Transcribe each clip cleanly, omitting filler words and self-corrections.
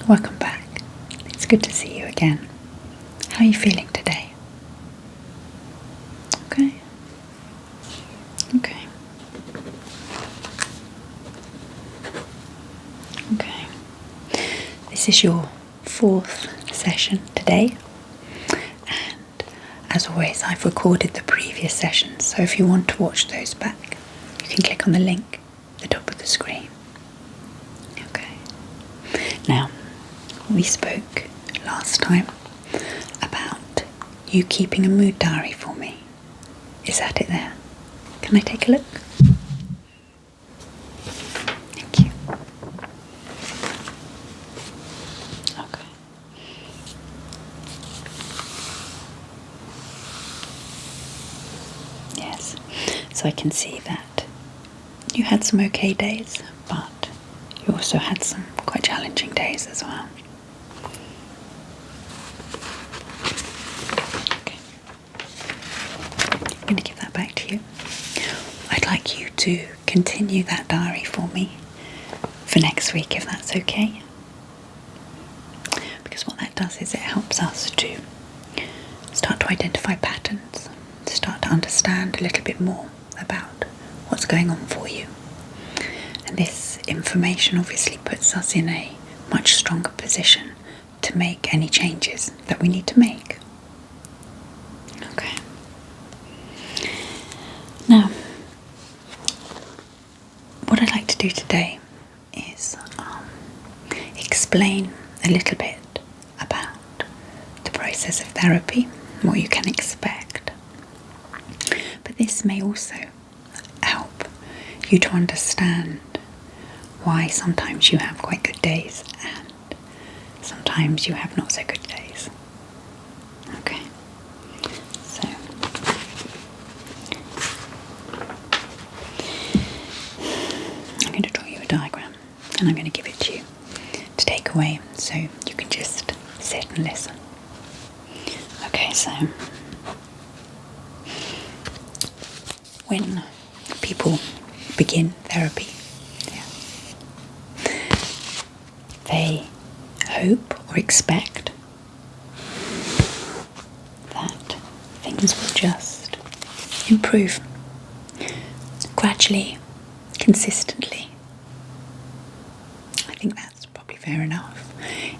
welcome back. It's good to see you again. How are you feeling today? Okay. Okay. Okay. This is your 4th session today. And as always, I've recorded the previous sessions, so if you want to watch those back, you can click on the link at the top of the screen. Okay. Now, we spoke last time about you keeping a mood diary for me. Is that it there? Can I take a look? Thank you. Okay. Yes, so I can see that you had some okay days, but you also had some quite challenging days as well. Okay. I'm going to give that back to you. I'd like you to continue that diary for me for next week, if that's okay. Because what that does is it helps us to start to identify patterns, to start to understand a little bit more about what's going on for you. And this information obviously puts us in a much stronger position to make any changes that we need to make. Okay. Now, what I'd like to do today is explain a little bit about the process of therapy, what you can expect. But this may also help you to understand why sometimes you have quite good days and sometimes you have not so good days. Okay, so I'm going to draw you a diagram and I'm going to give it to you to take away so you can just sit and listen. Okay, so when people begin therapy, they hope or expect that things will just improve gradually, consistently. I think that's probably fair enough.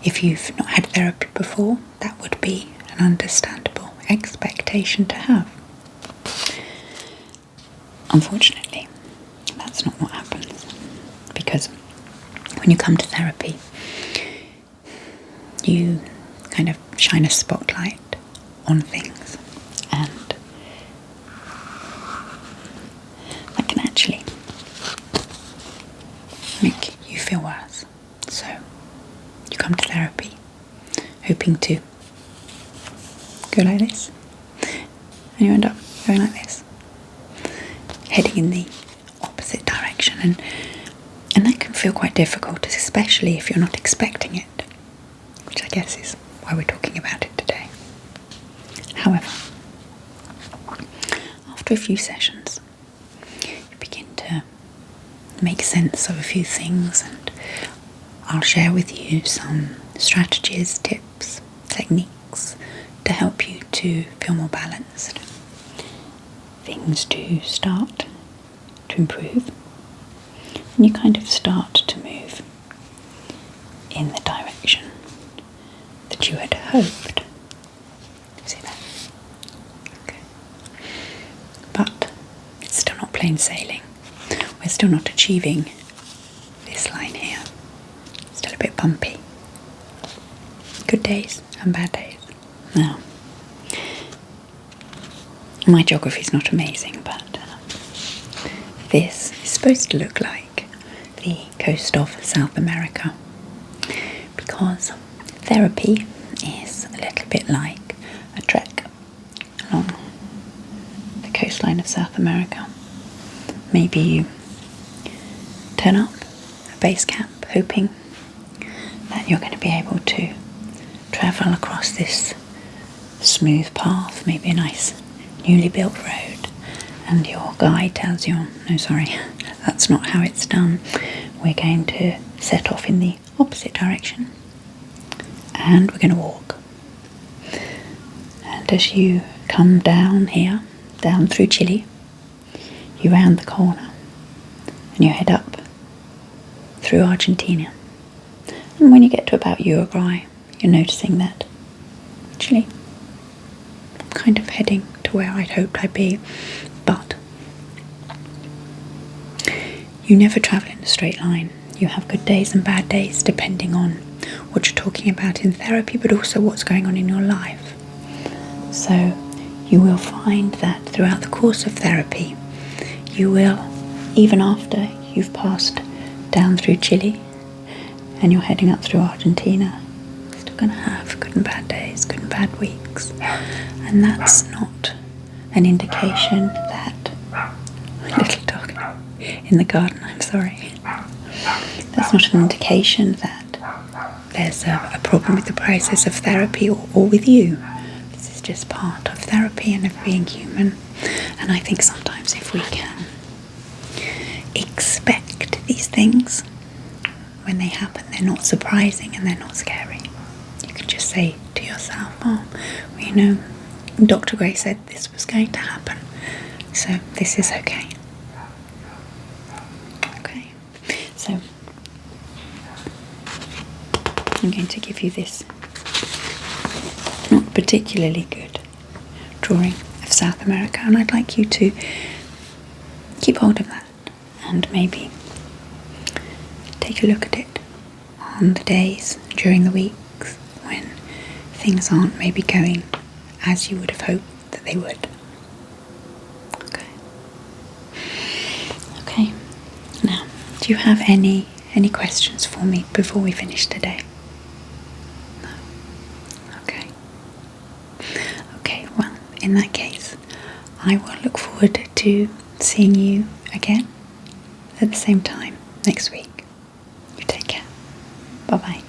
If you've not had therapy before, that would be an understandable expectation to have. Unfortunately, that's not what happens, because when you come to therapy, you kind of shine a spotlight on things, and that can actually make you feel worse. So you come to therapy hoping to go like this, and you end up going like this, heading in the opposite direction, and that can feel quite difficult, especially if you're not expecting it, which I guess is why we're talking about it today. However, after a few sessions, you begin to make sense of a few things, and I'll share with you some strategies, tips, techniques to help you to feel more balanced. Things do start to improve, and you kind of start to move in the direction that you had hoped. See that? Okay. But it's still not plain sailing. We're still not achieving this line here. It's still a bit bumpy. Good days and bad days. Now, my geography is not amazing, but this is supposed to look like the coast of South America, because therapy is a little bit like a trek along the coastline of South America. Maybe you turn up at base camp hoping that you're going to be able to travel across this smooth path, maybe a nice newly built road, and your guide tells you, no, sorry, that's not how it's done. We're going to set off in the opposite direction and we're going to walk. And as you come down here, down through Chile, you round the corner and you head up through Argentina. And when you get to about Uruguay, you're noticing that actually I'm kind of heading to where I'd hoped I'd be, but you never travel in a straight line. You have good days and bad days depending on what you're talking about in therapy, but also what's going on in your life. So you will find that throughout the course of therapy, you will, even after you've passed down through Chile and you're heading up through Argentina, you're still going to have good and bad days, good and bad weeks. And that's not an indication that... Little dog in the garden, I'm sorry. That's not an indication that there's a problem with the process of therapy or with you. This is just part of therapy and of being human. And I think sometimes if we can expect these things, when they happen, they're not surprising and they're not scary. You can just say to yourself, oh, well, you know, Dr. Gray said this was going to happen, so this is okay. Okay, so I'm going to give you this not particularly good drawing of South America, and I'd like you to keep hold of that and maybe take a look at it on the days during the weeks when things aren't maybe going as you would have hoped that they would. Okay. Now, do you have any questions for me before we finish today? No? Okay. Okay, well, in that case, I will look forward to seeing you again at the same time next week. You take care. Bye-bye.